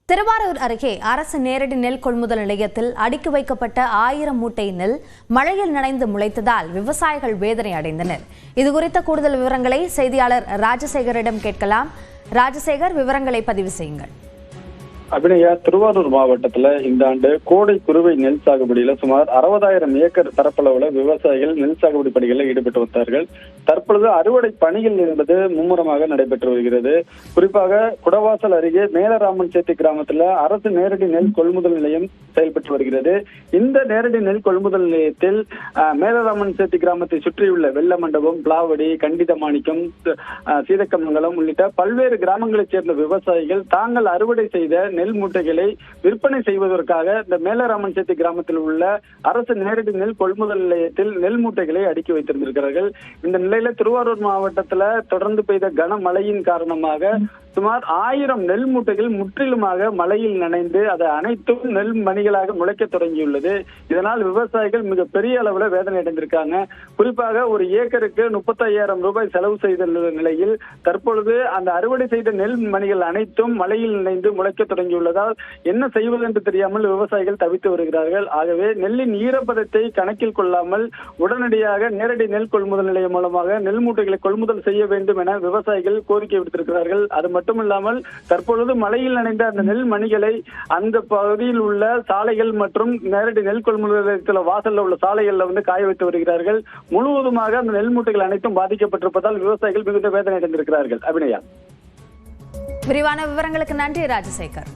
திருவாரூர் அருகே அரசு நேரடி நெல் கொள்முதல் நிலையத்தில் அடுக்கி வைக்கப்பட்ட 1000 மூட்டை நெல் மழையில் நனைந்து முளைத்ததால் விவசாயிகள் வேதனை அடைந்தனர். இதுகுறித்த கூடுதல் விவரங்களை செய்தியாளர் ராஜசேகரிடம் கேட்கலாம். ராஜசேகர், விவரங்களை பதிவு செய்யுங்கள். அபிநயா, திருவாரூர் மாவட்டத்துல இந்த ஆண்டு கோடை குறுவை நெல் சாகுபடியில சுமார் 60,000 ஏக்கர் பரப்பளவுல விவசாயிகள் நெல் சாகுபடி பணிகளில் ஈடுபட்டு வந்தார்கள். தற்பொழுது அறுவடை பணிகள் என்பது மும்முரமாக நடைபெற்று வருகிறது. குறிப்பாக குடவாசல் அருகே மேலராமன் சேத்தி கிராமத்துல அரசு நேரடி நெல் கொள்முதல் நிலையம் செயல்பட்டு வருகிறது. இந்த நேரடி நெல் கொள்முதல் நிலையத்தில் மேலராமன் சேத்தி கிராமத்தை சுற்றியுள்ள வெள்ள மண்டபம், பிளாவடி, கண்டிதமாணிக்கம், சீதக்கமங்கலம் உள்ளிட்ட பல்வேறு கிராமங்களைச் சேர்ந்த விவசாயிகள் தாங்கள் அறுவடை செய்த நெல் மூட்டைகளை விற்பனை செய்வதற்காக இந்த மேலராமன் சேத்தி கிராமத்தில் உள்ள அரசு நேரடி நெல் கொள்முதல் நிலையத்தில் நெல் மூட்டைகளை அடுக்கி வைத்திருந்திருக்கிறார்கள். இந்த நிலையில திருவாரூர் மாவட்டத்துல தொடர்ந்து பெய்த கனமழையின் காரணமாக சுமார் 1000 நெல் மூட்டைகள் முற்றிலுமாக மழையில் நனைந்து அது அனைத்தும் நெல் மணிகளாக முளைக்க தொடங்கியுள்ளது. இதனால் விவசாயிகள் மிக பெரிய அளவுல வேதனை அடைந்திருக்காங்க. குறிப்பாக ஒரு ஏக்கருக்கு 35,000 ரூபாய் செலவு செய்த நிலையில் தற்பொழுது அந்த அறுவடை செய்த நெல் மணிகள் அனைத்தும் மழையில் நனைந்து முளைக்க தொடங்கியுள்ளதால் என்ன செய்வது என்று தெரியாமல் விவசாயிகள் தவித்து வருகிறார்கள். ஆகவே நெல்லின் ஈரப்பதத்தை கணக்கில் கொள்ளாமல் உடனடியாக நேரடி நெல் கொள்முதல் நிலையம் மூலமாக நெல் மூட்டைகளை கொள்முதல் செய்ய வேண்டும் என விவசாயிகள் கோரிக்கை விடுத்திருக்கிறார்கள். அது மட்டுமில்லாமல் தற்பொழுது மழையில் நனைந்த அந்த நெல் மணிகளை அந்த பகுதியில் உள்ள சாலைகள் மற்றும் நேரடி நெல் கொள்முதல் நிலையத்தில் வாசல்ல உள்ள சாலைகள்ல காய வைத்து வருகிறார்கள். முழுவதுமாக அந்த நெல் மூட்டைகள் அனைத்தும் பாதிக்கப்பட்டிருப்பதால் விவசாயிகள் மிகுந்த வேதனை அடைந்திருக்கிறார்கள். அபிநயா, விரிவான விவரங்களுக்கு நன்றி ராஜசேகர்.